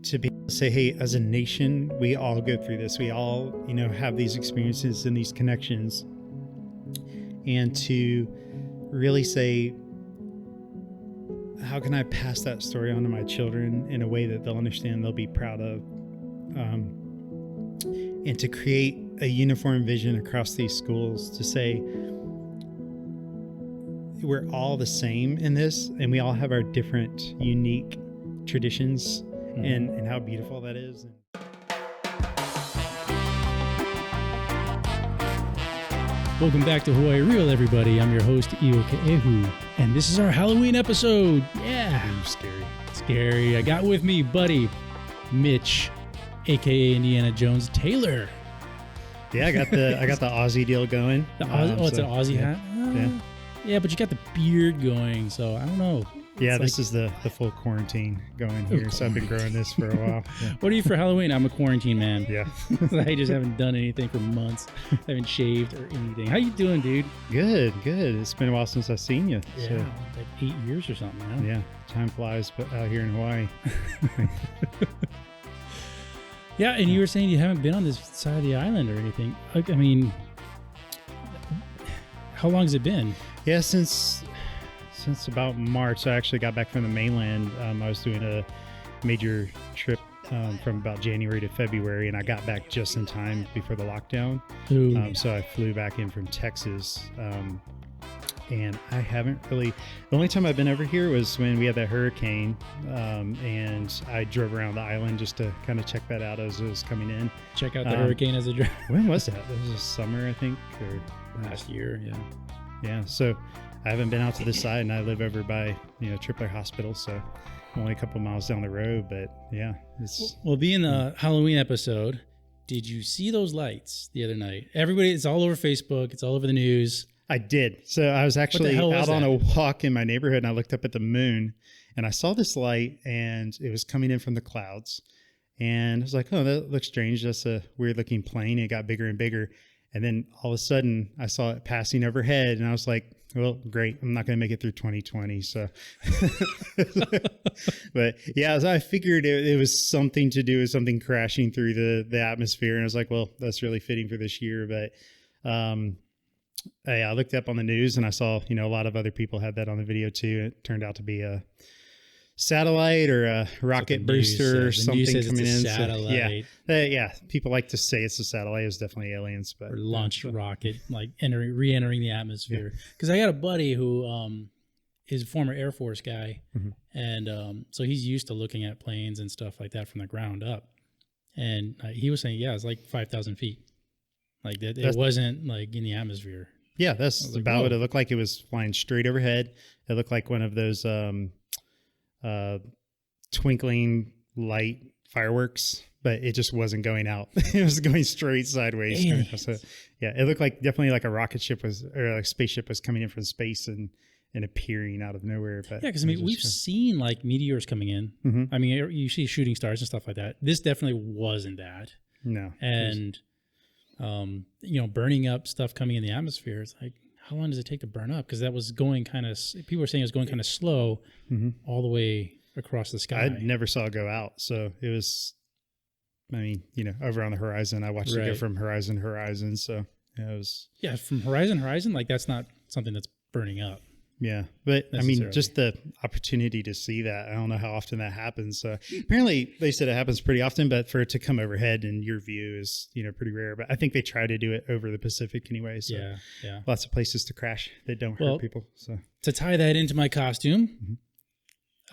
to be able to say, hey, as a nation, we all go through this. We all, have these experiences and these connections. And to really say, how can I pass that story on to my children in a way that they'll understand, they'll be proud of, and to create a uniform vision across these schools to say, we're all the same in this, and we all have our different, unique traditions, and how beautiful that is. Welcome back to Hawaii Real, everybody. I'm your host, Io Ke'ehu, and this is our Halloween episode. Yeah. Scary. I got with me buddy Mitch, aka Indiana Jones Taylor. Yeah, I got the Aussie deal going. It's an Aussie hat? Yeah, but you got the beard going, so I don't know. Yeah, this is the full quarantine going here, so I've been growing this for a while. Yeah. What are you for Halloween? I'm a quarantine man. Yeah. I just haven't done anything for months. I haven't shaved or anything. How you doing, dude? Good. It's been a while since I've seen you. Yeah, so. like 8 years or something, huh? Yeah, time flies out here in Hawaii. Yeah, and you were saying you haven't been on this side of the island or anything. I mean, how long has it been? Yeah, since about March. I actually got back from the mainland. I was doing a major trip from about January to February, and I got back just in time before the lockdown. So I flew back in from Texas, and I haven't really... The only time I've been over here was when we had that hurricane, and I drove around the island just to kind of check that out as it was coming in. Check out the hurricane as it drove. When was that? It was summer, I think, or last year. Yeah. So I haven't been out to this side, and I live over by Tripler Hospital, so only a couple miles down the road. But yeah, well, being the Halloween episode, did you see those lights the other night? Everybody, it's all over Facebook, it's all over the news. I did. So I was actually out on a walk in my neighborhood, and I looked up at the moon, and I saw this light, and it was coming in from the clouds, and I was like, oh, that looks strange. That's a weird looking plane. It got bigger and bigger. And then all of a sudden I saw it passing overhead, and I was like, well, great. I'm not going to make it through 2020. So, but yeah, as I figured it was something to do with something crashing through the atmosphere. And I was like, well, that's really fitting for this year. But, I looked up on the news, and I saw, a lot of other people had that on the video too. It turned out to be a satellite or a rocket booster or something coming in. Satellite. So, yeah. People like to say it's a satellite. It was definitely aliens, but or launched rocket, like re-entering the atmosphere. Because I got a buddy who is a former Air Force guy, and so he's used to looking at planes and stuff like that from the ground up. And he was saying, it's like 5,000 feet. Like that, it wasn't like in the atmosphere. Yeah, that's about what it looked like. It was flying straight overhead. It looked like one of those twinkling light fireworks, but it just wasn't going out. It was going straight sideways. So, yeah, it looked like definitely like a rocket ship or a spaceship was coming in from space and appearing out of nowhere. But yeah, because we've seen like meteors coming in. I mean, you see shooting stars and stuff like that. This definitely wasn't that. No. And burning up stuff coming in the atmosphere. It's like, how long does it take to burn up? Because that was going people were saying it was going kind of slow all the way across the sky. I never saw it go out. So it was, over on the horizon. I watched it go from horizon to horizon. So it was. Yeah, from horizon to horizon, like that's not something that's burning up. Yeah. But just the opportunity to see that, I don't know how often that happens. So apparently they said it happens pretty often, but for it to come overhead in your view is, pretty rare. But I think they try to do it over the Pacific anyway. So yeah. Lots of places to crash that don't hurt people. So to tie that into my costume,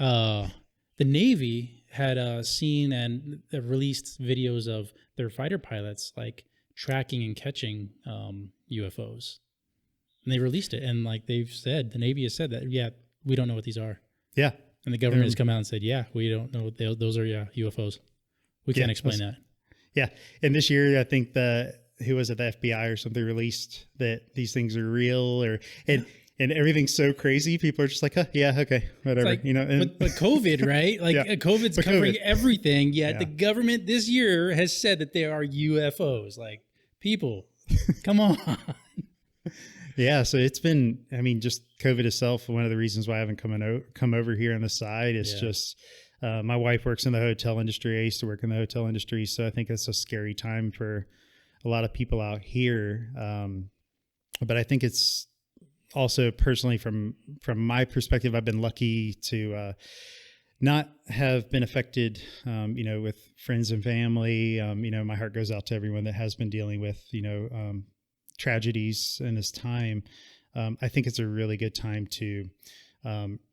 the Navy had seen and released videos of their fighter pilots like tracking and catching UFOs. And they released it, and like they've said, the Navy has said that, we don't know what these are. Yeah. And the government has come out and said, we don't know what those are, UFOs. We can't explain that. Yeah. And this year, I think the FBI or something released that these things are real, and everything's so crazy. People are just like, okay, whatever. Like, but COVID, right? Like COVID's covering everything, yet the government this year has said that there are UFOs. Like, people, come on. Yeah, so it's been, just COVID itself. One of the reasons why I haven't come over here on the side is just My wife works in the hotel industry. I used to work in the hotel industry. So I think it's a scary time for a lot of people out here. But I think it's also personally from my perspective, I've been lucky to not have been affected, with friends and family. My heart goes out to everyone that has been dealing with, tragedies in this time. I think it's a really good time to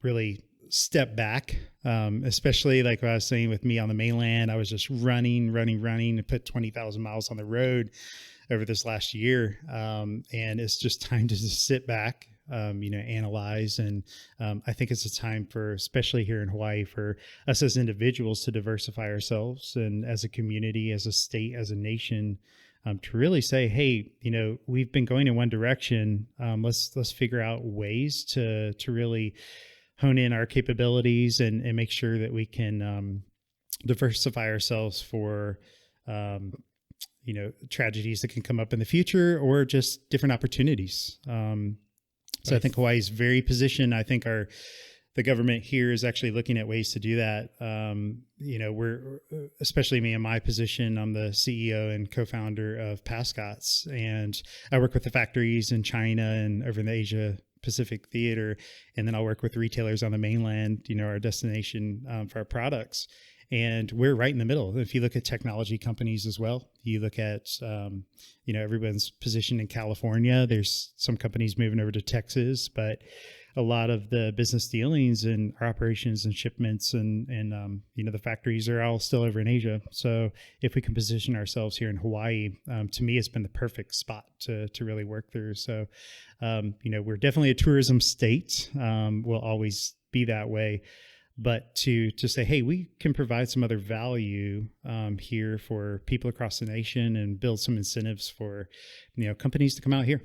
really step back, especially like what I was saying with me on the mainland. I was just running and put 20,000 miles on the road over this last year. And it's just time to just sit back, analyze. And I think it's a time for, especially here in Hawaii, for us as individuals to diversify ourselves, and as a community, as a state, as a nation, to really say, hey, we've been going in one direction. Let's figure out ways to really hone in our capabilities and make sure that we can diversify ourselves for tragedies that can come up in the future, or just different opportunities. So I think Hawaii is very positioned. I think the government here is actually looking at ways to do that. We're, especially me in my position, I'm the CEO and co-founder of Pascots, and I work with the factories in China and over in the Asia Pacific theater. And then I'll work with retailers on the mainland, our destination for our products. And we're right in the middle. If you look at technology companies as well, you look at, everyone's positioned in California. There's some companies moving over to Texas, but a lot of the business dealings and our operations and shipments and the factories are all still over in Asia. So if we can position ourselves here in Hawaii, to me, it's been the perfect spot to really work through. So, we're definitely a tourism state. We'll always be that way. But to say, hey, we can provide some other value here for people across the nation and build some incentives for, companies to come out here.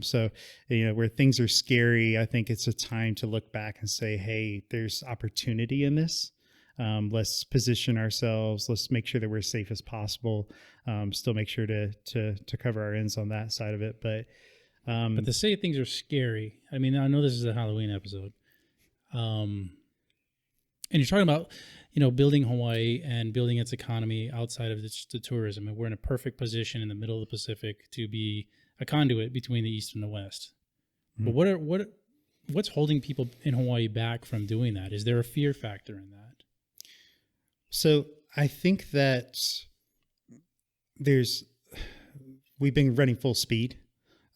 So, where things are scary, I think it's a time to look back and say, hey, there's opportunity in this. Let's position ourselves. Let's make sure that we're as safe as possible. Still make sure to cover our ends on that side of it. But to say things are scary, I mean, I know this is a Halloween episode. And you're talking about, building Hawaii and building its economy outside of the tourism. And we're in a perfect position in the middle of the Pacific to be a conduit between the East and the West. Mm-hmm. But what's holding people in Hawaii back from doing that? Is there a fear factor in that? So I think that we've been running full speed.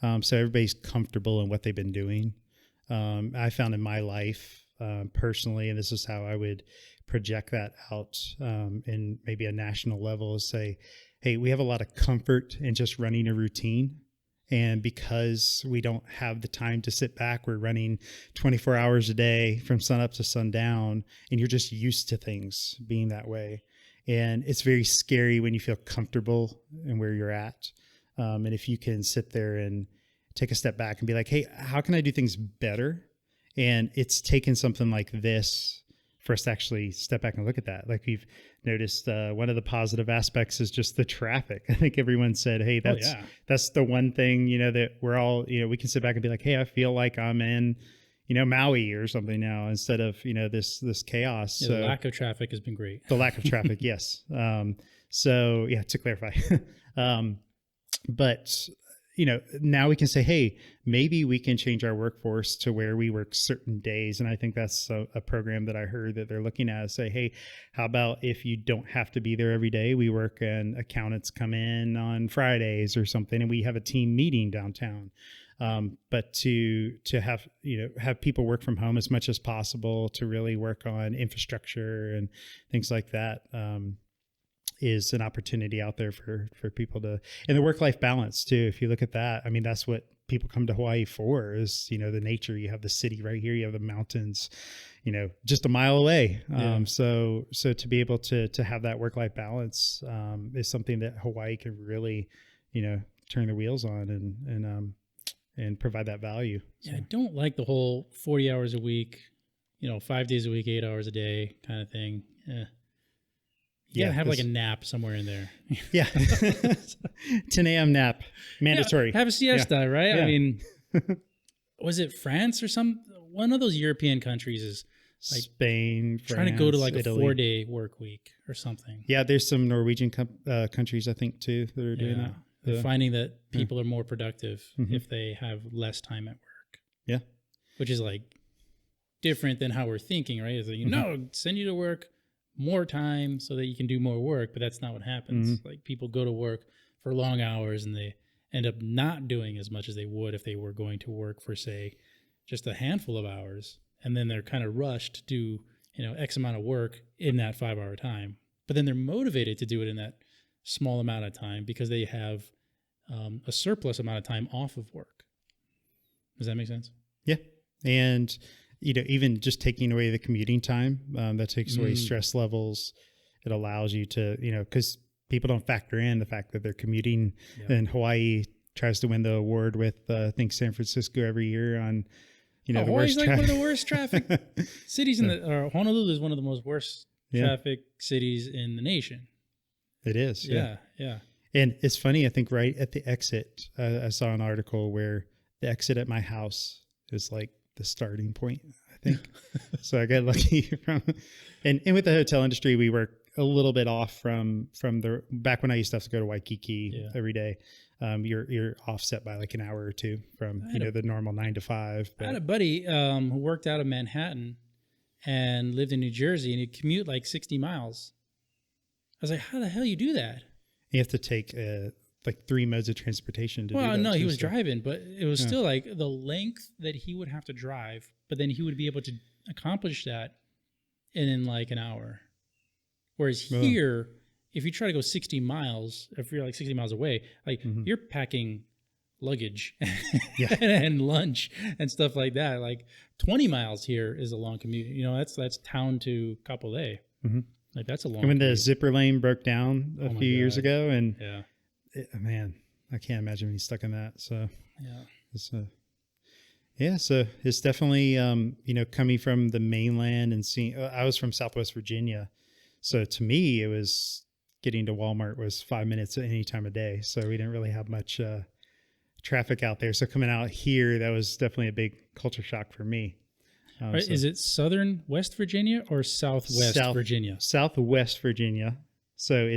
So everybody's comfortable in what they've been doing. I found in my life, personally, and this is how I would project that out in maybe a national level, is say, hey, we have a lot of comfort in just running a routine. And because we don't have the time to sit back, we're running 24 hours a day from sun up to sundown, and you're just used to things being that way. And it's very scary when you feel comfortable in where you're at. And if you can sit there and take a step back and be like, hey, how can I do things better? And it's taken something like this for us to actually step back and look at that. Like we've noticed, one of the positive aspects is just the traffic. I think everyone said, hey, that's the one thing, that we're all, we can sit back and be like, hey, I feel like I'm in, Maui or something now, instead of, this chaos. Yeah, so the lack of traffic has been great. The lack of traffic. Yes. So yeah, to clarify, but now we can say, hey, maybe we can change our workforce to where we work certain days. And I think that's a program that I heard that they're looking at, say, hey, how about if you don't have to be there every day? We work and accountants come in on Fridays or something, and we have a team meeting downtown. But to have people work from home as much as possible, to really work on infrastructure and things like that, is an opportunity out there for people to, and the work-life balance too. If you look at that, I mean, that's what people come to Hawaii for, is, the nature. You have the city right here, you have the mountains, just a mile away. Yeah. So to be able to have that work-life balance, is something that Hawaii can really, turn the wheels on and provide that value. Yeah. So. I don't like the whole 40 hours a week, 5 days a week, 8 hours a day kind of thing. Yeah, have like a nap somewhere in there. Yeah. 10 a.m. nap, mandatory. Yeah, have a siesta, right? Yeah. I mean, was it France or one of those European countries is Like Spain, trying to go to France, like Italy. a 4-day work week or something. Yeah, there's some Norwegian countries, I think, too, that are doing that. They're finding that people are more productive if they have less time at work. Yeah. Which is like different than how we're thinking, right? It's like, send you to work more time so that you can do more work, but that's not what happens. Like people go to work for long hours and they end up not doing as much as they would if they were going to work for, say, just a handful of hours. And then they're kind of rushed to do, X amount of work in that 5-hour time. But then they're motivated to do it in that small amount of time because they have a surplus amount of time off of work. Does that make sense? Yeah. And, even just taking away the commuting time, that takes away stress levels. It allows you to, because people don't factor in the fact that they're commuting. And Hawaii tries to win the award with, I think, San Francisco every year on, the Hawaii's worst like one of the worst traffic cities Honolulu is one of the most worst traffic cities in the nation. It is. Yeah. And it's funny, I think right at the exit, I saw an article where the exit at my house is like the starting point, I think. So I got lucky and with the hotel industry, we were a little bit off from the, back when I used to have to go to Waikiki every day. You're offset by like an hour or two from, the normal 9 to 5. But. I had a buddy who worked out of Manhattan and lived in New Jersey, and he'd commute like 60 miles. I was like, how the hell you do that? You have to take like 3 modes of transportation to do that. Well, no, he was driving, but it was still like the length that he would have to drive, but then he would be able to accomplish that in like an hour. Whereas here, if you try to go 60 miles, if you're like 60 miles away, like you're packing luggage and lunch and stuff like that. Like 20 miles here is a long commute. That's town to Kapolei. Like that's a long when commute. the zipper lane broke down a few years ago, and man, I can't imagine being stuck in that. So so it's definitely coming from the mainland and seeing. I was from Southwest Virginia, so to me it was getting to Walmart was 5 minutes at any time of day. So we didn't really have much traffic out there. So coming out here, that was definitely a big culture shock for me. Right, is it southern West Virginia or southwest Virginia? Southwest Virginia. So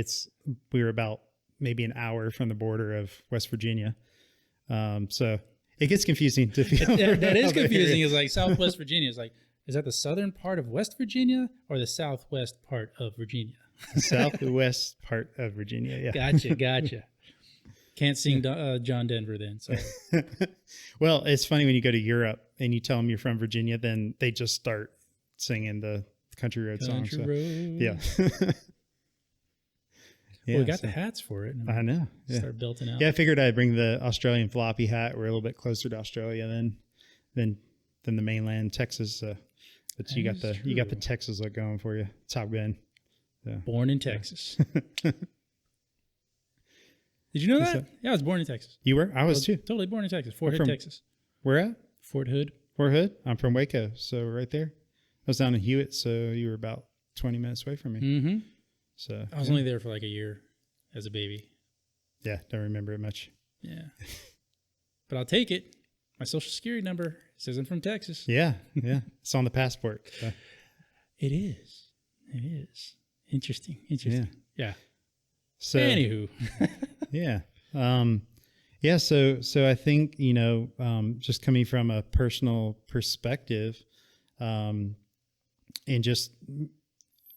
we were about maybe an hour from the border of West Virginia. So it gets confusing to feel. That is confusing. It's like Southwest Virginia. It's like, is that the southern part of West Virginia or the southwest part of Virginia? Southwest part of Virginia. Yeah. Gotcha. Can't sing John Denver then. So. Well, it's funny when you go to Europe and you tell them you're from Virginia, then they just start singing the country road song. Yeah. Well, we got the hats for it. I know. Yeah. Start belting out. Yeah, I figured I'd bring the Australian floppy hat. We're a little bit closer to Australia than the mainland Texas. But you got the Texas look going for you. Top gun. Yeah. Born in Texas. Did you know that? Yeah, I was born in Texas. You were? I was too. Totally born in Texas. Fort Hood, Texas. Where at? Fort Hood. Fort Hood? I'm from Waco, so right there. I was down in Hewitt, so you were about 20 minutes away from me. Mm-hmm. So I was only there for like a year as a baby. Yeah, don't remember it much. Yeah. But I'll take it. My social security number says I'm from Texas. Yeah. It's on the passport. So. It is. Interesting. Yeah. So anywho. Yeah. So I think, just coming from a personal perspective, and just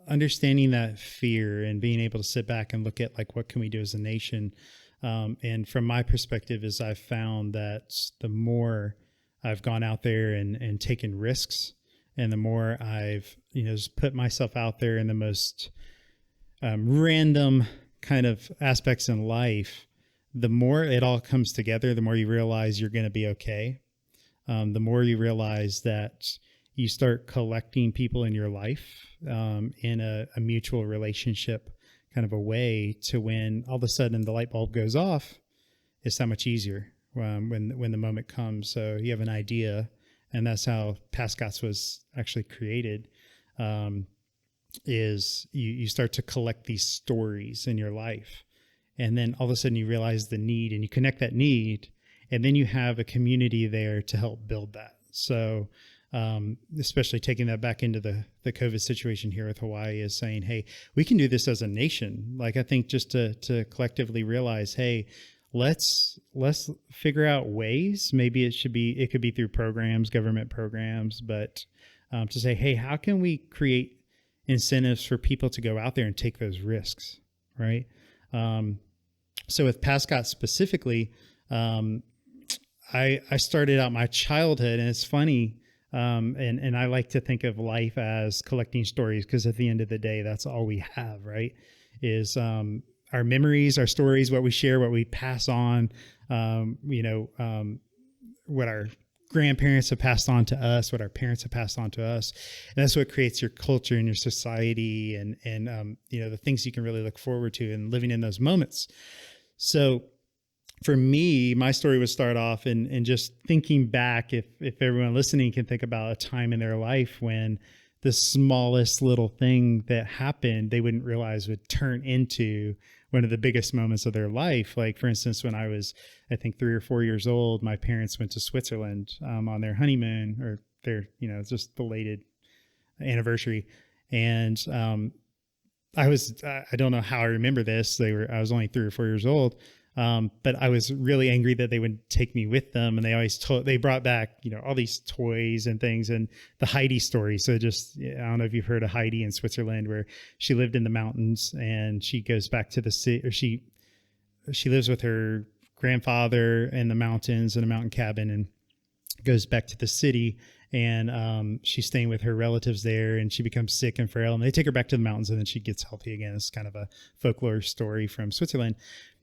understanding that fear and being able to sit back and look at like, what can we do as a nation? And from my perspective is I've found that the more I've gone out there and taken risks, and the more I've, just put myself out there in the most random kind of aspects in life, the more it all comes together, the more you realize you're going to be okay. The more you realize that you start collecting people in your life in a mutual relationship kind of a way to when all of a sudden the light bulb goes off, it's that much easier when the moment comes. So you have an idea, and that's how Pascots was actually created. Is you start to collect these stories in your life, and then all of a sudden you realize the need, and you connect that need, and then you have a community there to help build that. So especially taking that back into the COVID situation here with Hawaii, is saying, hey, we can do this as a nation. Like, I think just to collectively realize, hey, let's figure out ways. Maybe it could be through programs, government programs, but to say, hey, how can we create incentives for people to go out there and take those risks, right? So with Pascots specifically, I started out my childhood, and it's funny, and I like to think of life as collecting stories, because at the end of the day, that's all we have, right? Is our memories, our stories, what we share, what we pass on, what our grandparents have passed on to us, what our parents have passed on to us. And that's what creates your culture and your society and the things you can really look forward to and living in those moments. So for me, my story would start off in just thinking back, if everyone listening can think about a time in their life when the smallest little thing that happened, they wouldn't realize would turn into one of the biggest moments of their life. Like, for instance, when I was, I think 3 or 4 years old, my parents went to Switzerland on their honeymoon, or their, just belated anniversary. And I don't know how I remember this. I was only 3 or 4 years old. But I was really angry that they wouldn't take me with them. And they brought back, all these toys and things, and the Heidi story. So I don't know if you've heard of Heidi in Switzerland, where she lived in the mountains, and she goes back to the city, or she lives with her grandfather in the mountains in a mountain cabin, and goes back to the city, and she's staying with her relatives there, and she becomes sick and frail, and they take her back to the mountains, and then she gets healthy again. It's kind of a folklore story from Switzerland.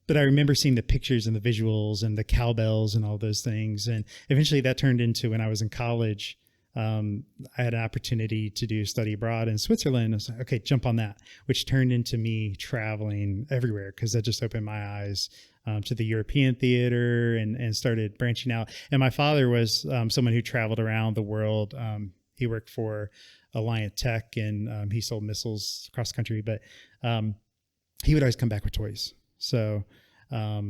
But I remember seeing the pictures and the visuals and the cowbells and all those things. And eventually that turned into, when I was in college, I had an opportunity to do study abroad in Switzerland. I was like, okay, jump on that, which turned into me traveling everywhere, because that just opened my eyes to the European theater and started branching out. And my father was someone who traveled around the world. He worked for Alliant Tech, and he sold missiles across the country, but he would always come back with toys. So I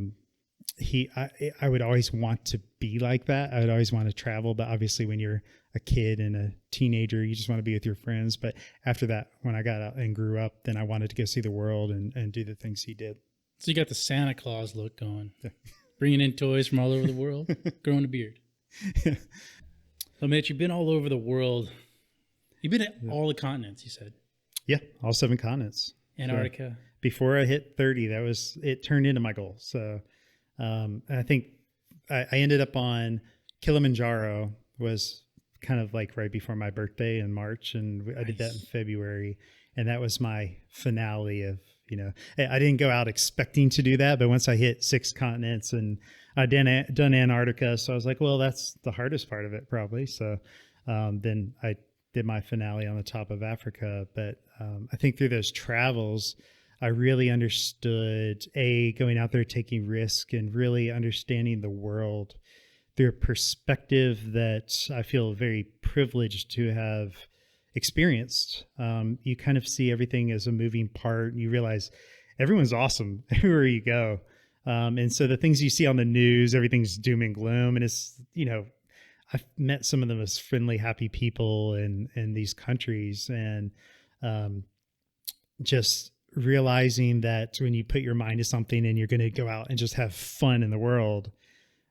would always want to be like that. I would always want to travel, but obviously when you're a kid and a teenager, you just want to be with your friends. But after that, when I got out and grew up, then I wanted to go see the world and do the things he did. So you got the Santa Claus look going, bringing in toys from all over the world, growing a beard. So Mitch, you've been all over the world. You've been at all the continents, you said. Yeah, all 7 continents. Antarctica. So before I hit 30, it turned into my goal. So I think I ended up on Kilimanjaro, was kind of like right before my birthday in March. And I did that in February. And that was my finale of, I didn't go out expecting to do that. But once I hit 6 continents, and I'd done Antarctica. So I was like, well, that's the hardest part of it probably. So then I did my finale on the top of Africa. But I think through those travels, I really understood going out there, taking risk, and really understanding the world through a perspective that I feel very privileged to have experienced. You kind of see everything as a moving part, and you realize everyone's awesome everywhere you go. And so the things you see on the news, everything's doom and gloom. And it's, I've met some of the most friendly, happy people in these countries, and just realizing that when you put your mind to something and you're going to go out and just have fun in the world,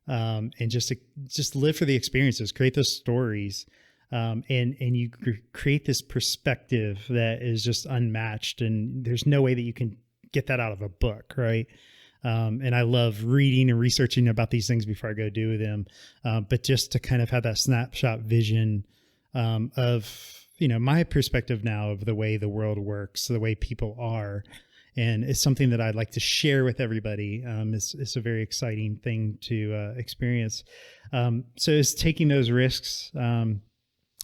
and just live for the experiences, create those stories, and you create this perspective that is just unmatched, and there's no way that you can get that out of a book, right? And I love reading and researching about these things before I go do them, but just to kind of have that snapshot vision of my perspective now of the way the world works, the way people are. And it's something that I'd like to share with everybody. It's a very exciting thing to experience. So it's taking those risks.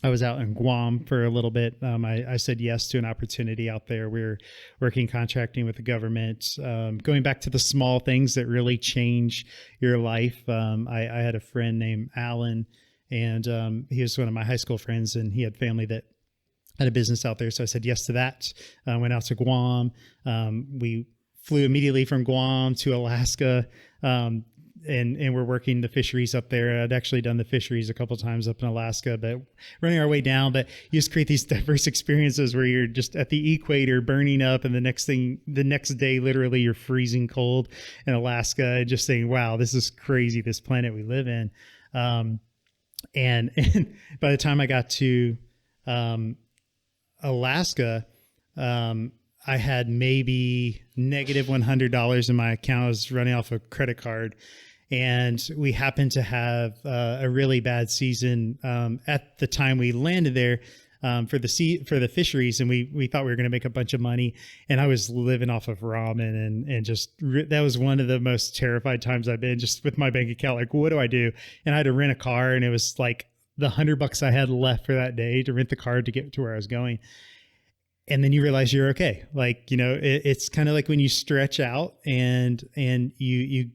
I was out in Guam for a little bit. I said yes to an opportunity out there. We're working, contracting with the government, going back to the small things that really change your life. I had a friend named Alan, and he was one of my high school friends, and he had family that had a business out there. So I said yes to that. Went out to Guam. We flew immediately from Guam to Alaska. and we're working the fisheries up there. I'd actually done the fisheries a couple of times up in Alaska, but running our way down. But you just create these diverse experiences where you're just at the equator burning up, and the next day, literally you're freezing cold in Alaska, and just saying, wow, this is crazy, this planet we live in. And by the time I got to Alaska, I had maybe negative $100 in my account. I was running off a credit card, and we happened to have a really bad season at the time we landed there for the fisheries, and we thought we were going to make a bunch of money. And I was living off of ramen, and just that was one of the most terrified times I've been, just with my bank account. Like, what do I do? And I had to rent a car, and it was like the $100 I had left for that day to rent the car to get to where I was going. And then you realize you're okay. Like, it's kind of like when you stretch out and you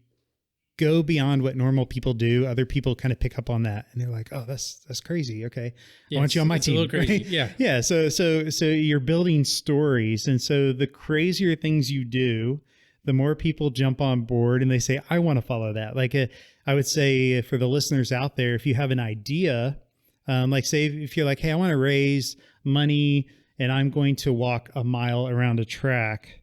go beyond what normal people do. Other people kind of pick up on that, and they're like, "Oh, that's crazy." Okay, I want you on my team. A little crazy. Right? Yeah, yeah. So you're building stories, and so the crazier things you do, the more people jump on board, and they say, "I want to follow that." Like, I would say for the listeners out there, if you have an idea, like say if you're like, "Hey, I want to raise money, and I'm going to walk a mile around a track.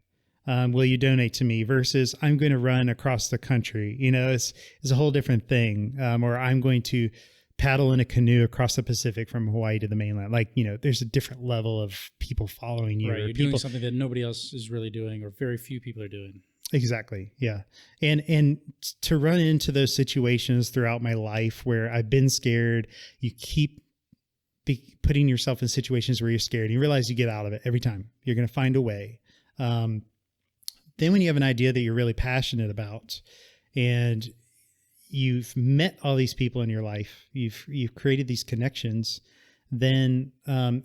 Will you donate to me?" Versus I'm going to run across the country. It's a whole different thing. Or I'm going to paddle in a canoe across the Pacific from Hawaii to the mainland. Like, there's a different level of people following you. Right. You're doing something that nobody else is really doing, or very few people are doing. Exactly. Yeah. And to run into those situations throughout my life where I've been scared, you keep putting yourself in situations where you're scared, and you realize you get out of it every time. You're going to find a way. Then when you have an idea that you're really passionate about, and you've met all these people in your life, you've created these connections, then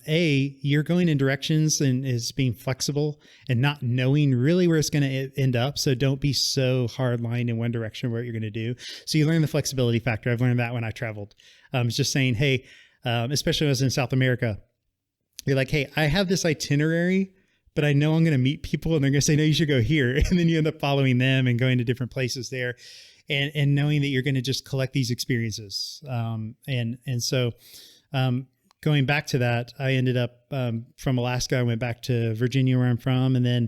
you're going in directions and is being flexible and not knowing really where it's going to end up. So don't be so hardline in one direction what you're going to do. So you learn the flexibility factor. I've learned that when I traveled. It's just saying, hey, especially when I was in South America, you're like, hey, I have this itinerary, but I know I'm going to meet people, and they're going to say, no, you should go here. And then you end up following them and going to different places there, and knowing that you're going to just collect these experiences. So going back to that, I ended up from Alaska. I went back to Virginia, where I'm from, and then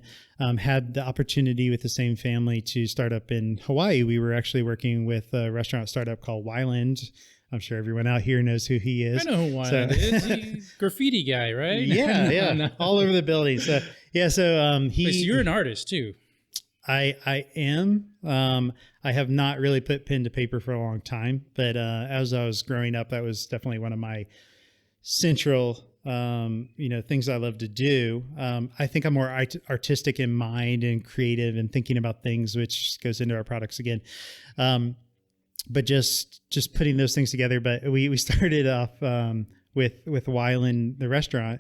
had the opportunity with the same family to start up in Hawaii. We were actually working with a restaurant startup called Wyland. I'm sure everyone out here knows who he is. I know who Wyland is. He's a graffiti guy, right? Yeah, no. All over the building. So you're an artist too. I am. I have not really put pen to paper for a long time, but as I was growing up, that was definitely one of my central things I love to do. I think I'm more artistic in mind and creative and thinking about things, which goes into our products again. But just putting those things together. But we started off with Wyland, the restaurant,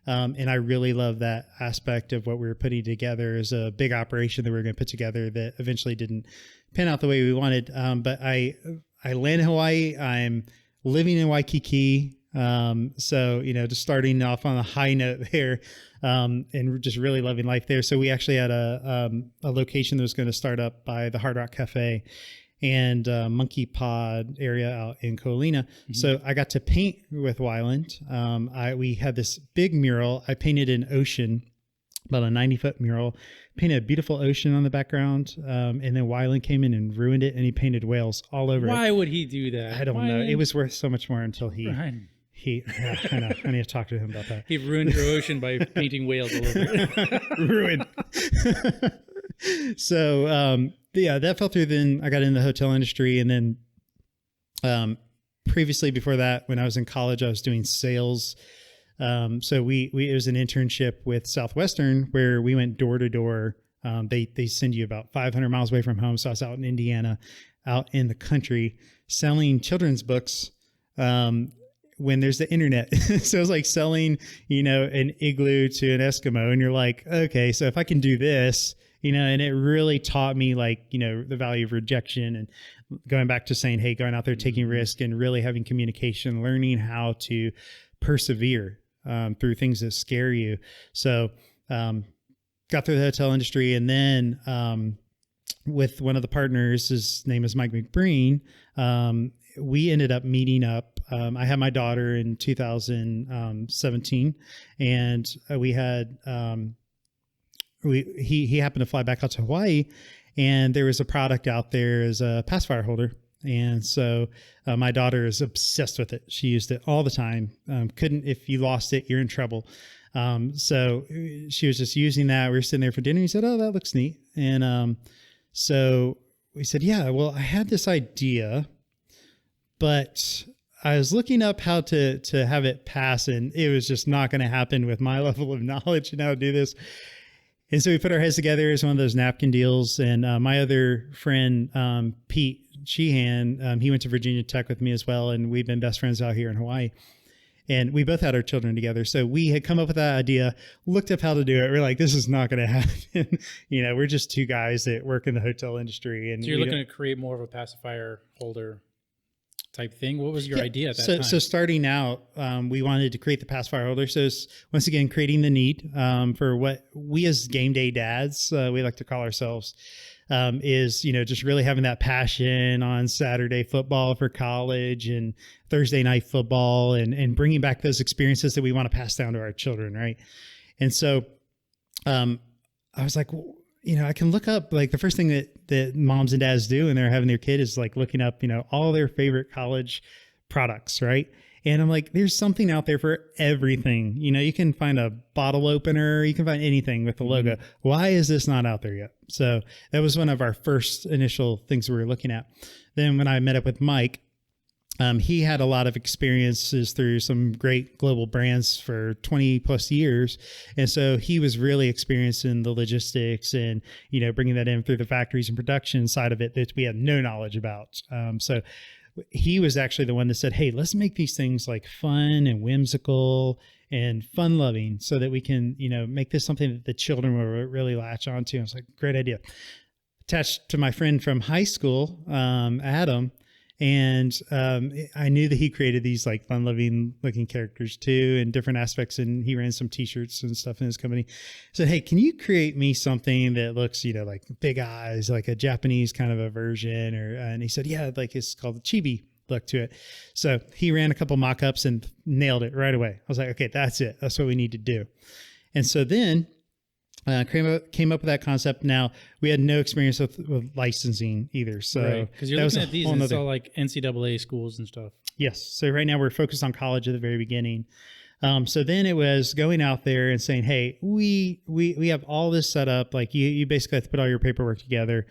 and I really love that aspect of what we were putting together as a big operation that we were going to put together that eventually didn't pan out the way we wanted. But I land in Hawaii. I'm living in Waikiki. So just starting off on a high note there, and just really loving life there. So we actually had a location that was going to start up by the Hard Rock Cafe and Monkey Pod area out in Colina. Mm-hmm. So I got to paint with Wyland. We had this big mural. I painted an ocean, about a 90-foot mural, painted a beautiful ocean on the background. And then Wyland came in and ruined it, and he painted whales all over it. Why would he do that? I don't know. It was worth so much more until he... Right. I know. I need to talk to him about that. He ruined your ocean by painting whales all over it. Ruined. So, that fell through. Then I got in the hotel industry, and then previously before that, when I was in college, I was doing sales. So it was an internship with Southwestern where we went door to door. They send you about 500 miles away from home. So I was out in Indiana, out in the country, selling children's books. When there's the internet. So it was like selling, an igloo to an Eskimo, and you're like, okay, so if I can do this, and it really taught me the value of rejection, and going back to saying, hey, going out there, taking risk, and really having communication, learning how to persevere through things that scare you. So got through the hotel industry, and then with one of the partners, his name is Mike McBreen. We ended up meeting up. I had my daughter in 2017, and we had he happened to fly back out to Hawaii, and there was a product out there as a pacifier holder. And so my daughter is obsessed with it. She used it all the time. If you lost it, you're in trouble. So she was just using that. We were sitting there for dinner. He said, "Oh, that looks neat." And so we said, "Yeah, well, I had this idea, but I was looking up how to have it pass, and it was just not going to happen with my level of knowledge and how to do this." And so we put our heads together as one of those napkin deals. And my other friend, Pete Sheehan, he went to Virginia Tech with me as well. And we've been best friends out here in Hawaii. And we both had our children together. So we had come up with that idea, looked up how to do it. We're like, this is not going to happen. We're just two guys that work in the hotel industry. And so you're looking to create more of a pacifier holder type thing. What was your idea at that time? So starting out, we wanted to create the pacifier holder. So once again, creating the need for what we as game day dads, we like to call ourselves, is, just really having that passion on Saturday football for college and Thursday night football and bringing back those experiences that we want to pass down to our children. Right. And so I was like, I can look up, like, the first thing that moms and dads do when they're having their kid is like looking up, all their favorite college products. Right. And I'm like, there's something out there for everything. You can find a bottle opener, you can find anything with the logo. Why is this not out there yet? So that was one of our first initial things we were looking at. Then when I met up with Mike, he had a lot of experiences through some great global brands for 20 plus years. And so he was really experienced in the logistics and, bringing that in through the factories and production side of it that we had no knowledge about. So he was actually the one that said, "Hey, let's make these things like fun and whimsical and fun loving so that we can, make this something that the children will really latch onto." I was like, great idea. Attached to my friend from high school, Adam. And I knew that he created these like fun loving looking characters too, and different aspects. And he ran some t-shirts and stuff in his company. I said, "Hey, can you create me something that looks, like big eyes, like a Japanese kind of a version?" And he said, "Yeah, like it's called the chibi look to it." So he ran a couple mock-ups and nailed it right away. I was like, okay, that's it. That's what we need to do. And so then came up with that concept. Now, we had no experience with licensing either. So because you're looking at these, and it's all like NCAA schools and stuff. Yes. So right now we're focused on college at the very beginning. So then it was going out there and saying, "Hey, we have all this set up. Like you basically have to put all your paperwork together."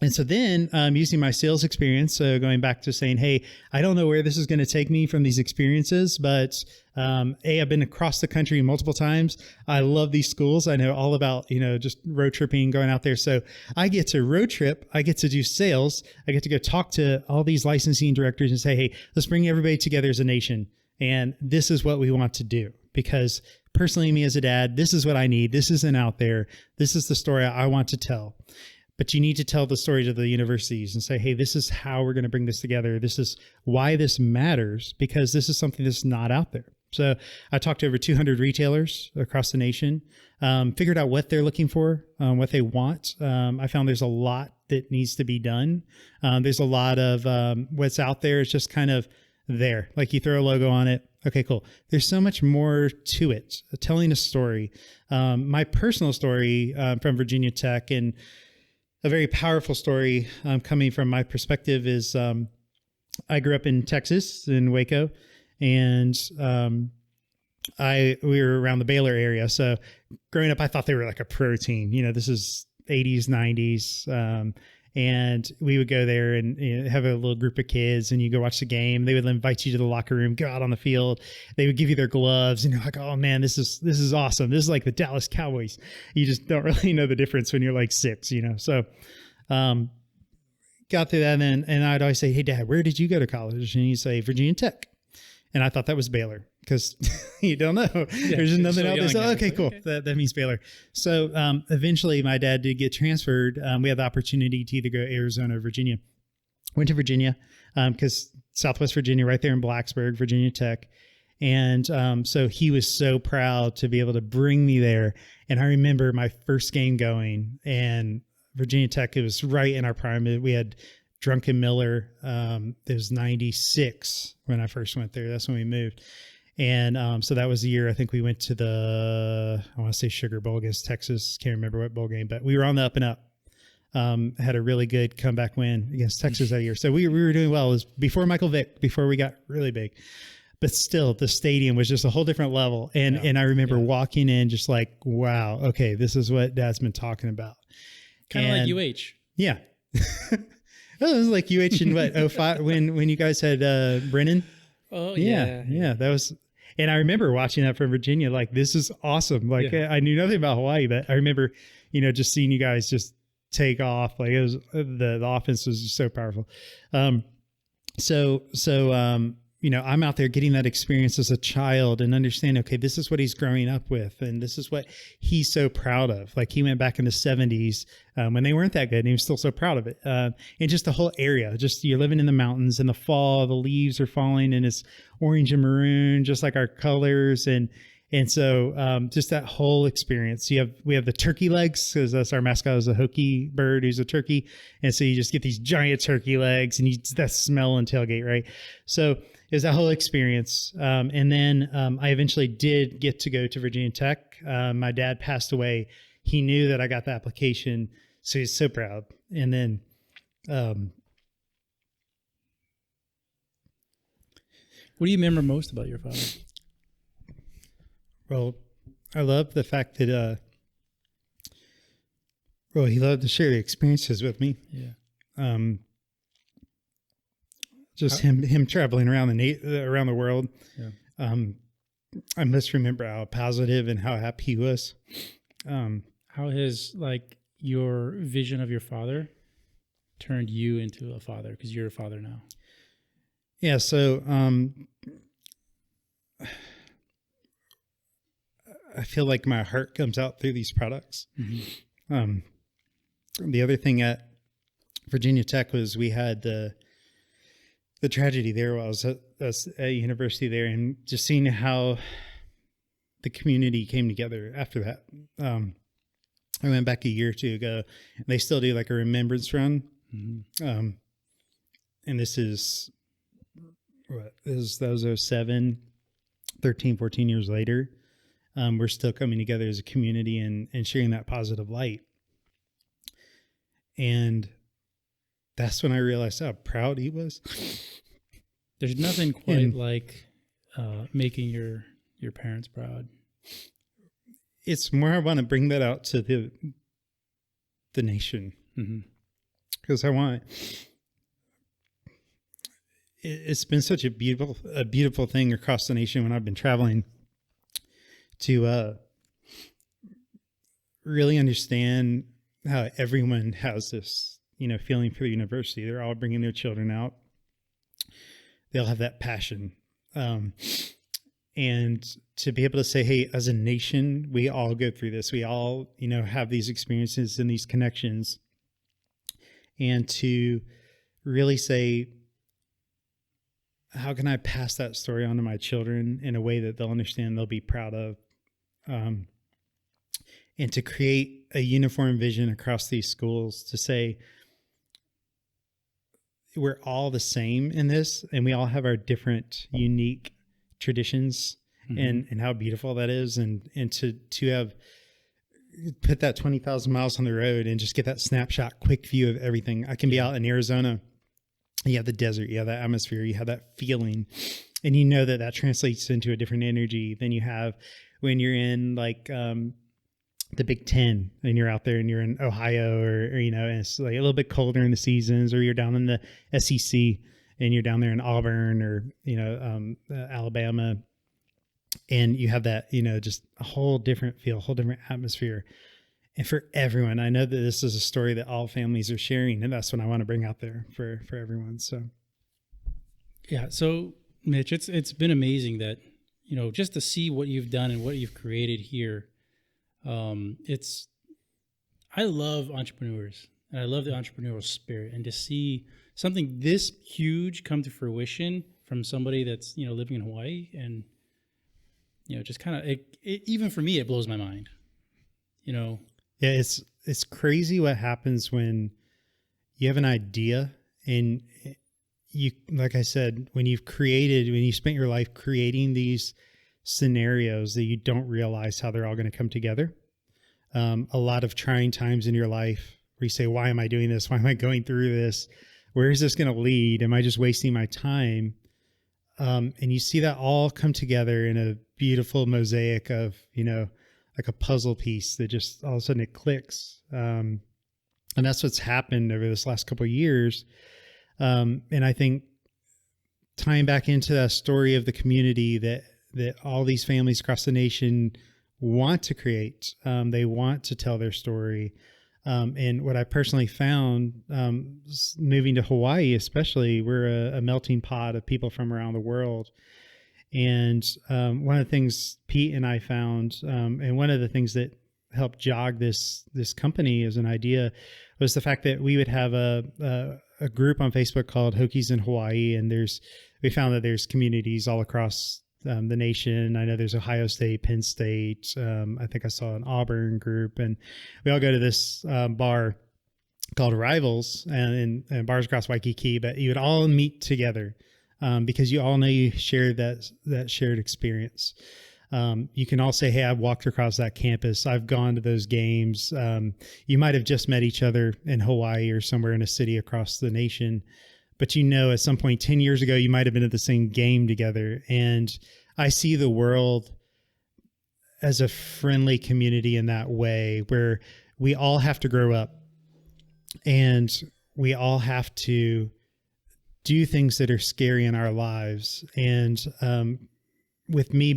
And so then using my sales experience, so going back to saying, "Hey, I don't know where this is going to take me from these experiences, but I've been across the country multiple times. I love these schools. I know all about, just road tripping, going out there. So I get to road trip. I get to do sales. I get to go talk to all these licensing directors and say, "Hey, let's bring everybody together as a nation. And this is what we want to do." Because personally, me as a dad, this is what I need. This isn't out there. This is the story I want to tell. But you need to tell the story to the universities and say, "Hey, this is how we're going to bring this together. This is why this matters, because this is something that's not out there." So I talked to over 200 retailers across the nation, figured out what they're looking for, what they want. I found there's a lot that needs to be done. There's a lot of what's out there is just kind of there. Like you throw a logo on it. Okay, cool. There's so much more to it. Telling a story. My personal story from Virginia Tech, and a very powerful story coming from my perspective, is I grew up in Texas, in Waco, and we were around the Baylor area. So growing up, I thought they were like a pro team. This is 80s, 90s. And we would go there and have a little group of kids, and you go watch the game. They would invite you to the locker room, go out on the field. They would give you their gloves, and you're like, "Oh man, this is awesome. This is like the Dallas Cowboys." You just don't really know the difference when you're like 6, So, got through that, and I'd always say, "Hey Dad, where did you go to college?" And he'd say, "Virginia Tech." And I thought that was Baylor, because you don't know. Yeah, there's just nothing else. So, okay, cool. Okay. That means Baylor. So eventually my dad did get transferred. We had the opportunity to either go Arizona or Virginia. Went to Virginia because Southwest Virginia, right there in Blacksburg, Virginia Tech. And so he was so proud to be able to bring me there. And I remember my first game going, and Virginia Tech, it was right in our prime. We had Drunken Miller. It was 96 when I first went there. That's when we moved. And so that was the year I think we went to I want to say Sugar Bowl against Texas. Can't remember what bowl game, but we were on the up and up. Had a really good comeback win against Texas that year. So we were doing well. It was before Michael Vick, before we got really big. But still, the stadium was just a whole different level. And I remember walking in just like, wow, okay, this is what Dad's been talking about. Kind of like UH. Yeah. Well, it was like UH in what, 05, when you guys had Brennan? Oh, yeah. Yeah, that was... And I remember watching that from Virginia, like, this is awesome. Like, I knew nothing about Hawaii, but I remember, just seeing you guys just take off. Like, it was, the offense was just so powerful. I'm out there getting that experience as a child and understand, okay, this is what he's growing up with. And this is what he's so proud of. Like, he went back in the 70s when they weren't that good and he was still so proud of it. And just the whole area, just you're living in the mountains in the fall, the leaves are falling and it's orange and maroon, just like our colors. And so just that whole experience. We have the turkey legs, because that's our mascot, is a Hokie bird who's a turkey. And so you just get these giant turkey legs and that smell and tailgate, right? So is that whole experience. And then I eventually did get to go to Virginia Tech. My dad passed away. He knew that I got the application, so he's so proud. And then what do you remember most about your father? Well, I love the fact that he loved to share the experiences with me. Yeah. Just him traveling around the world. Yeah. I must remember how positive and how happy he was. How has your vision of your father turned you into a father, because you're a father now? Yeah. So I feel like my heart comes out through these products. Mm-hmm. The other thing at Virginia Tech was we had the tragedy there while I was at university there, and just seeing how the community came together after that. I went back a year or two ago, and they still do like a remembrance run. Mm-hmm. And this is, that was 07, 13, 14 years later. We're still coming together as a community and sharing that positive light. And that's when I realized how proud he was. There's nothing quite like making your parents proud. It's more I want to bring that out to the nation. Because it's been such a beautiful thing across the nation when I've been traveling to really understand how everyone has this, feeling for the university. They're all bringing their children out. They'll have that passion. And to be able to say, hey, as a nation, we all go through this. We all, have these experiences and these connections. And to really say, how can I pass that story on to my children in a way that they'll understand, they'll be proud of? And to create a uniform vision across these schools to say, we're all the same in this, and we all have our different, unique traditions, and how beautiful that is. And to have put that 20,000 miles on the road and just get that snapshot, quick view of everything. I can be out in Arizona. You have the desert, you have that atmosphere, you have that feeling, and that translates into a different energy than you have when you're in the Big Ten and you're out there and you're in Ohio or and it's like a little bit colder in the seasons, or you're down in the SEC and you're down there in Auburn or, Alabama, and you have that, just a whole different feel, a whole different atmosphere. And for everyone, I know that this is a story that all families are sharing, and that's what I want to bring out there for everyone. So, yeah. So Mitch, it's been amazing that, just to see what you've done and what you've created here. I love entrepreneurs, and I love the entrepreneurial spirit, and to see something this huge come to fruition from somebody that's, living in Hawaii, and, just kind of, even for me, it blows my mind, Yeah, it's crazy what happens when you have an idea and you, like I said, when you spent your life creating these scenarios that you don't realize how they're all going to come together. A lot of trying times in your life where you say, why am I doing this? Why am I going through this? Where is this going to lead? Am I just wasting my time? And you see that all come together in a beautiful mosaic of, like a puzzle piece that just all of a sudden it clicks. And that's what's happened over this last couple of years. And I think tying back into that story of the community that all these families across the nation want to create, they want to tell their story. And what I personally found, moving to Hawaii, especially, we're a melting pot of people from around the world. And one of the things Pete and I found, and one of the things that helped jog this company as an idea, was the fact that we would have a group on Facebook called Hokies in Hawaii, and we found that there's communities all across the nation. I know there's Ohio State, Penn State. I think I saw an Auburn group, and we all go to this bar called Rivals, and bars across Waikiki. But you would all meet together because you all know you share that shared experience. You can all say, hey, I've walked across that campus. I've gone to those games. You might have just met each other in Hawaii or somewhere in a city across the nation. But at some point 10 years ago, you might have been at the same game together. And I see the world as a friendly community in that way, where we all have to grow up and we all have to do things that are scary in our lives. And with me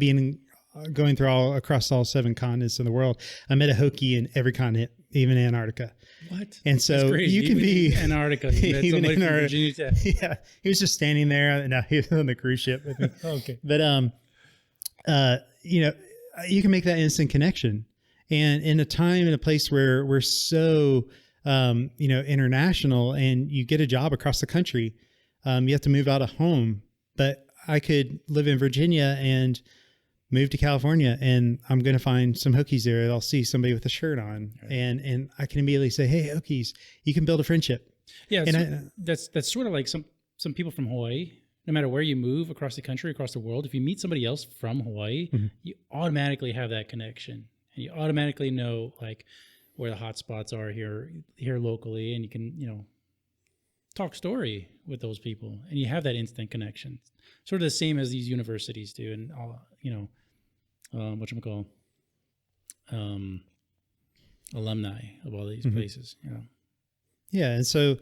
going through across all 7 continents in the world, I met a Hokie in every continent, even Antarctica. What? And so you can be Antarctica. Even in Virginia Tech. Yeah, he was just standing there. No, he was on the cruise ship with me. Okay. But you can make that instant connection, and in a time and a place where we're so international, and you get a job across the country, you have to move out of home. But I could live in Virginia and move to California, and I'm going to find some Hokies there. I'll see somebody with a shirt on, right. and I can immediately say, hey, Hokies, you can build a friendship. Yeah. And that's sort of like some people from Hawaii. No matter where you move across the country, across the world, if you meet somebody else from Hawaii, mm-hmm. you automatically have that connection, and you automatically know like where the hot spots are here locally, and you can, talk story with those people, and you have that instant connection. Sort of the same as these universities do, and all, whatchamacall, alumni of all these mm-hmm. places, Yeah. And so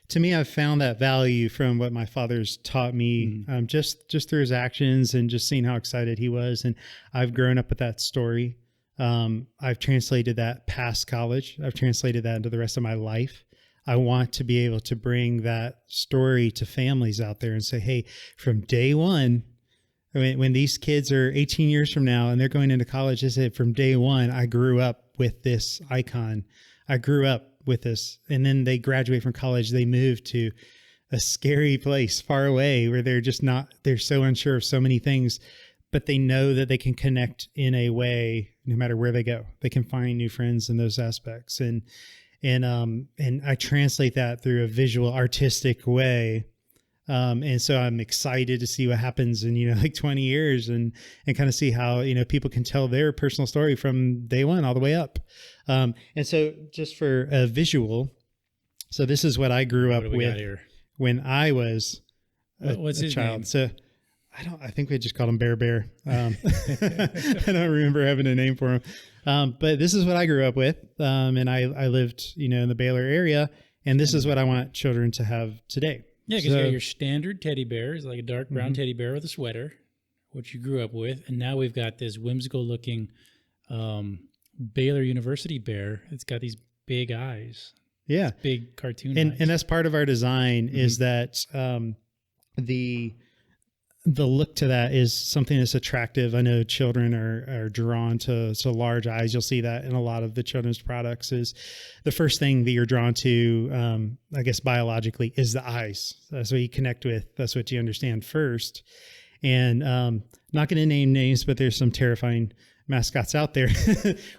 to me, I've found that value from what my father's taught me, mm-hmm. Just through his actions and just seeing how excited he was. And I've grown up with that story. I've translated that past college. I've translated that into the rest of my life. I want to be able to bring that story to families out there and say, hey, from day one, when these kids are 18 years from now and they're going into college, they say, from day one, I grew up with this icon. I grew up with this. And then they graduate from college, they move to a scary place far away where they're so unsure of so many things, but they know that they can connect in a way, no matter where they go. They can find new friends in those aspects. And I translate that through a visual, artistic way. And so I'm excited to see what happens in, like 20 years and kind of see how, people can tell their personal story from day one all the way up. And so just for a visual, so this is what I grew up with when I was what's a his child. Name? So I think we just called him Bear. I don't remember having a name for him. But this is what I grew up with. And I lived, in the Baylor area, and this is what I want children to have today. Yeah, because you got your standard teddy bear, is like a dark brown mm-hmm. teddy bear with a sweater, which you grew up with. And now we've got this whimsical looking Baylor University bear. It's got these big eyes. Yeah. Big cartoon eyes. And that's part of our design mm-hmm. is that the look to that is something that's attractive. I know children are drawn to large eyes. You'll see that in a lot of the children's products. Is the first thing that you're drawn to, I guess biologically, is the eyes. That's what you connect with. That's what you understand first. And not going to name names, but there's some terrifying mascots out there,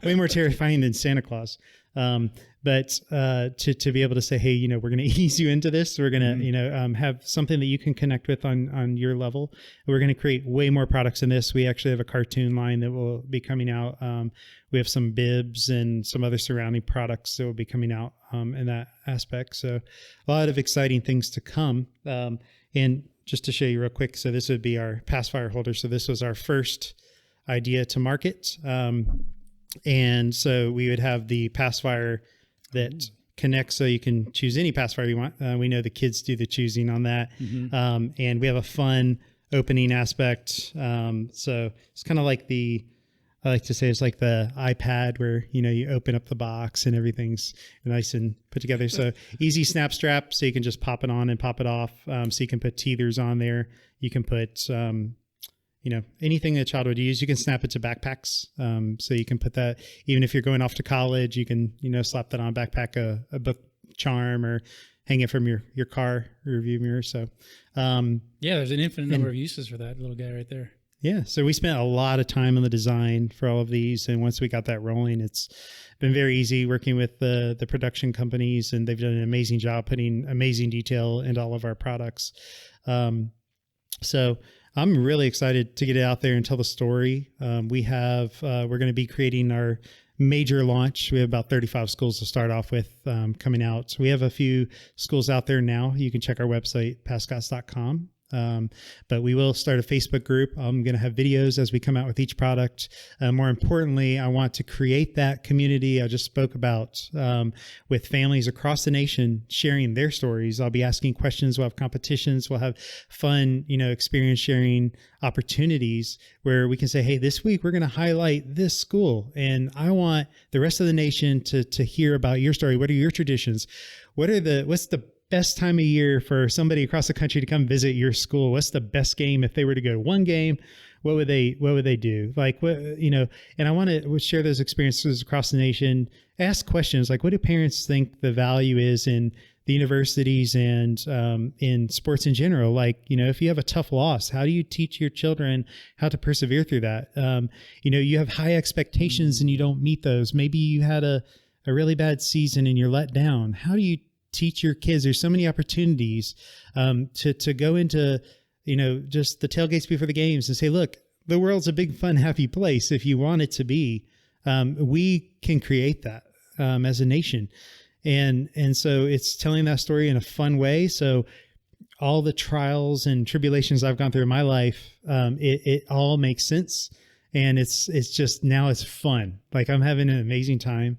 way more terrifying than Santa Claus. But to be able to say, hey, you know, we're going to ease you into this. We're going to, you know, have something that you can connect with on your level. We're going to create way more products in this. We actually have a cartoon line that will be coming out. We have some bibs and some other surrounding products that will be coming out in that aspect. So a lot of exciting things to come. And just to show you real quick, so this would be our pacifier holder. So this was our first idea to market. And so we would have the pacifier that connects, so you can choose any pacifier you want. We know the kids do the choosing on that. And we have a fun opening aspect. So it's kind of like I like to say it's like the iPad where, you know, you open up the box and everything's nice and put together. So easy snap strap, so you can just pop it on and pop it off. So you can put teethers on there. You can put, you know, anything a child would use. You can snap it to backpacks. So you can put that, even if you're going off to college, you can, you know, slap that on a backpack, a book charm, or hang it from your car review mirror. So, yeah, there's an infinite number of uses for that little guy right there. Yeah. So we spent a lot of time on the design for all of these. And once we got that rolling, it's been very easy working with the production companies, and they've done an amazing job putting amazing detail into all of our products. So I'm really excited to get it out there and tell the story. We're going to be creating our major launch. We have about 35 schools to start off with coming out. So we have a few schools out there now. You can check our website, pascots.com. But we will start a Facebook group. I'm going to have videos as we come out with each product. More importantly, I want to create that community I just spoke about, with families across the nation sharing their stories. I'll be asking questions. We'll have competitions. We'll have fun, you know, experience sharing opportunities where we can say, hey, this week we're going to highlight this school, and I want the rest of the nation to hear about your story. What are your traditions? What's the best time of year for somebody across the country to come visit your school? What's the best game? If they were to go to one game, what would they do? Like, what, you know, and I want to share those experiences across the nation, ask questions like, what do parents think the value is in the universities and in sports in general? Like, you know, if you have a tough loss, how do you teach your children how to persevere through that? You know, you have high expectations and you don't meet those. Maybe you had a really bad season and you're let down. How do you teach your kids? There's so many opportunities to go into, you know, just the tailgates before the games and say, look, the world's a big, fun, happy place. If you want it to be, we can create that as a nation. And so it's telling that story in a fun way. So all the trials and tribulations I've gone through in my life, it all makes sense. And it's just, now it's fun. Like, I'm having an amazing time.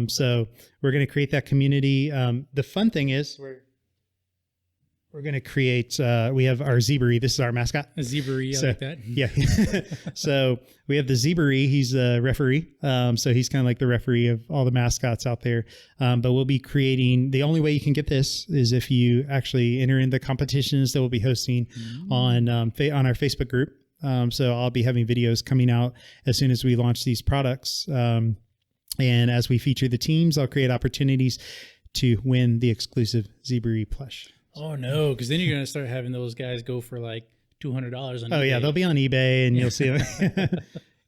So we're going to create that community. The fun thing is we're going to create, we have our Zebra. This is our mascot. A Zebra, I like that. Yeah. So we have the Zebra. He's the referee. So he's kind of like the referee of all the mascots out there. But we'll be creating, the only way you can get this is if you actually enter in the competitions that we'll be hosting on our Facebook group. So I'll be having videos coming out as soon as we launch these products. And as we feature the teams, I'll create opportunities to win the exclusive Zebra plush. Oh, no, because then you're going to start having those guys go for like $200 on eBay. Oh, yeah, they'll be on eBay, and you'll see them.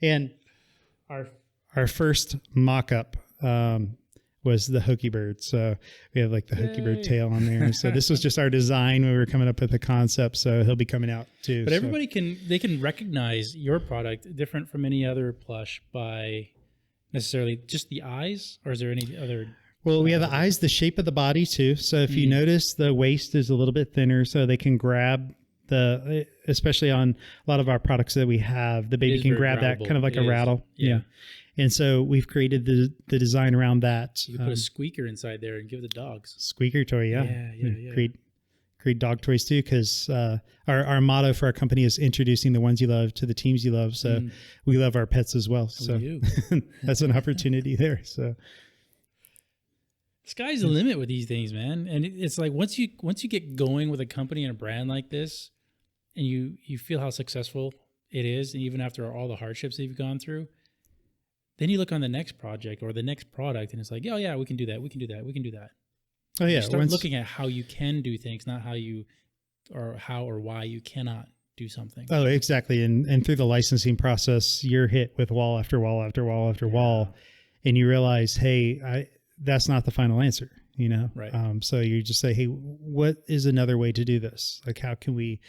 And our first mock-up was the Hokey Bird. So we have like the Hokey Bird tail on there. So this was just our design when we were coming up with the concept. So he'll be coming out too. But everybody can recognize your product different from any other plush by necessarily just the eyes, or is there any other? Well, we have the eyes, the shape of the body too. So if you notice, the waist is a little bit thinner, so they can grab especially on a lot of our products that we have, the baby can grab that kind of like a rattle. Yeah. And so we've created the design around that. You can put a squeaker inside there and give the dogs. Squeaker toy, yeah. Create dog toys too, because our motto for our company is introducing the ones you love to the teams you love. So we love our pets as well. So that's an opportunity there. So sky's the limit with these things, man. And it's like once you get going with a company and a brand like this, and you feel how successful it is, and even after all the hardships that you've gone through, then you look on the next project or the next product, and it's like, oh yeah, we can do that. We can do that. We can do that. Oh yeah. You start looking at how you can do things, not how or why you cannot do something. Oh, exactly. And through the licensing process, you're hit with wall after wall after wall after wall. and you realize, hey, that's not the final answer, you know? Right. So you just say, hey, what is another way to do this? Like, how can we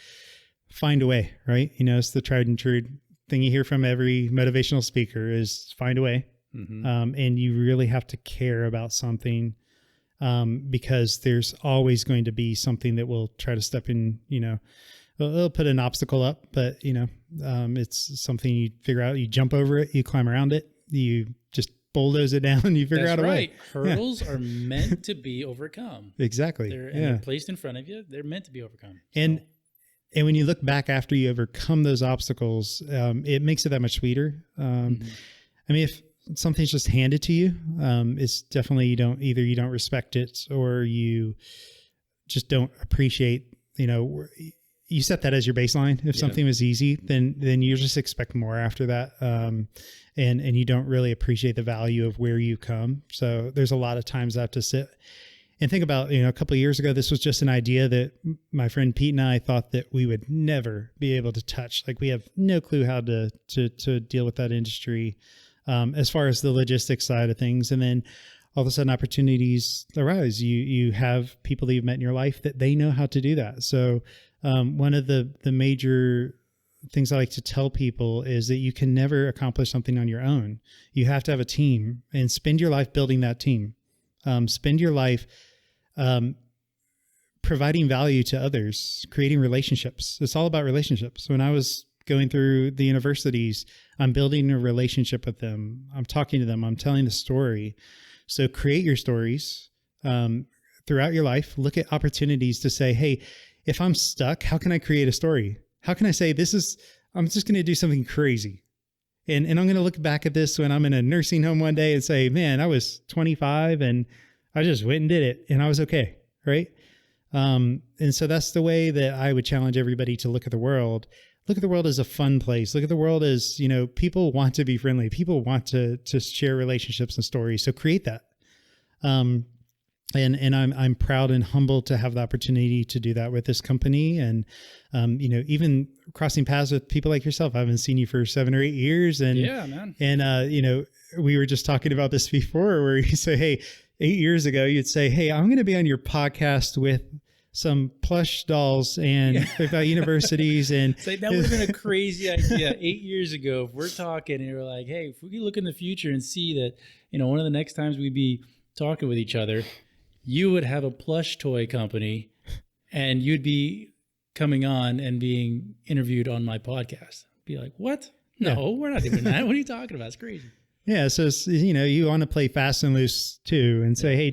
find a way, right? You know, it's the tried and true thing you hear from every motivational speaker is find a way. Mm-hmm. And you really have to care about something, because there's always going to be something that will try to step in, you know, it'll put an obstacle up, but you know, it's something you figure out, you jump over it, you climb around it, you just bulldoze it down, you figure out a way. Hurdles are meant to be overcome. Exactly. They're placed in front of you. They're meant to be overcome. So. And when you look back after you overcome those obstacles, it makes it that much sweeter. I mean, if something's just handed to you, it's definitely, you don't respect it, or you just don't appreciate, you know, you set that as your baseline. If something was easy, then you just expect more after that. And you don't really appreciate the value of where you come. So there's a lot of times I have to sit and think about, you know, a couple of years ago, this was just an idea that my friend Pete and I thought that we would never be able to touch. Like, we have no clue how to deal with that industry, as far as the logistics side of things. And then all of a sudden opportunities arise. You have people that you've met in your life that they know how to do that. So, one of the major things I like to tell people is that you can never accomplish something on your own. You have to have a team, and spend your life building that team. Spend your life providing value to others, creating relationships. It's all about relationships. When I was going through the universities, I'm building a relationship with them. I'm talking to them. I'm telling the story. So create your stories throughout your life. Look at opportunities to say, hey, if I'm stuck, how can I create a story? How can I say, I'm just going to do something crazy. And I'm going to look back at this when I'm in a nursing home one day and say, man, I was 25 and I just went and did it and I was okay. Right. And so that's the way that I would challenge everybody to look at the world. Look at the world as a fun place. Look at the world as, you know, people want to be friendly. People want to share relationships and stories. So create that. And I'm proud and humbled to have the opportunity to do that with this company. And, you know, even crossing paths with people like yourself. I haven't seen you for 7 or 8 years. And, yeah, man. And, you know, we were just talking about this before, where you say, hey, 8 years ago, you'd say, hey, I'm going to be on your podcast with some plush dolls and about universities. And that would have been a crazy idea 8 years ago. If we're talking and we're like, hey, if we could look in the future and see that, you know, one of the next times we'd be talking with each other, you would have a plush toy company and you'd be coming on and being interviewed on my podcast. Be like, what? No, we're not doing that. What are you talking about? It's crazy. Yeah. So, you know, you want to play fast and loose too, and say, hey,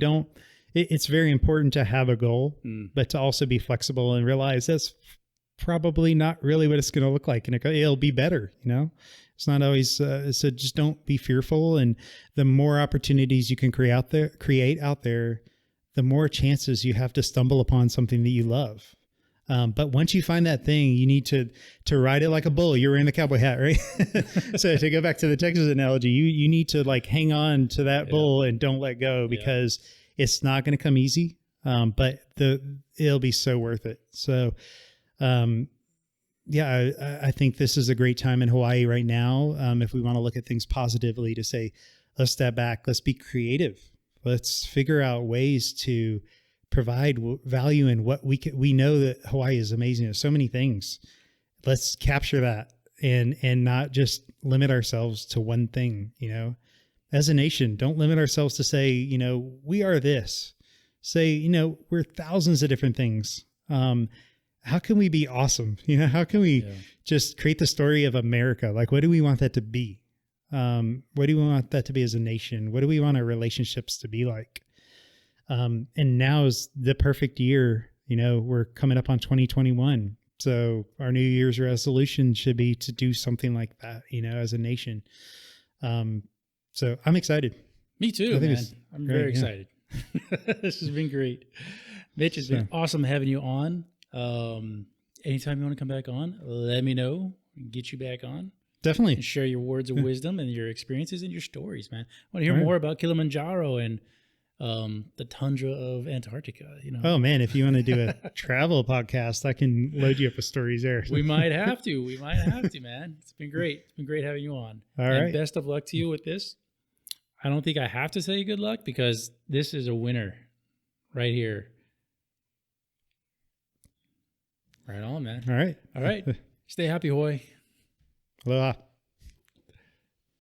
it's very important to have a goal, but to also be flexible and realize that's probably not really what it's going to look like. And it'll be better, you know? It's not always, so just don't be fearful. And the more opportunities you can create out there, the more chances you have to stumble upon something that you love. But once you find that thing, you need to ride it like a bull. You're wearing the cowboy hat, right? So to go back to the Texas analogy, you need to like hang on to that bull and don't let go, because it's not going to come easy. But it'll be so worth it. So, I think this is a great time in Hawaii right now. If we want to look at things positively, to say, let's step back, let's be creative. Let's figure out ways to provide value in what we know that Hawaii is amazing. There's so many things. Let's capture that and not just limit ourselves to one thing, you know. As a nation, don't limit ourselves to say, you know, we are this. Say, you know, we're thousands of different things. How can we be awesome? You know, how can we just create the story of America? Like, what do we want that to be? What do we want that to be as a nation? What do we want our relationships to be like? And now is the perfect year. You know, we're coming up on 2021. So our New Year's resolution should be to do something like that, you know, as a nation. So I'm excited. Me too, man. I'm very excited. This has been great. Mitch, it's been awesome having you on. Anytime you want to come back on, let me know. We can get you back on. Definitely. And share your words of wisdom and your experiences and your stories, man. I want to hear more about Kilimanjaro and the tundra of Antarctica. You know. Oh man, if you want to do a travel podcast, I can load you up with stories there. We might have to. Man. It's been great. It's been great having you on. All right. Best of luck to you with this. I don't think I have to say good luck because this is a winner right here. Right on, man. All right. All right. Stay happy, Hoy. Aloha.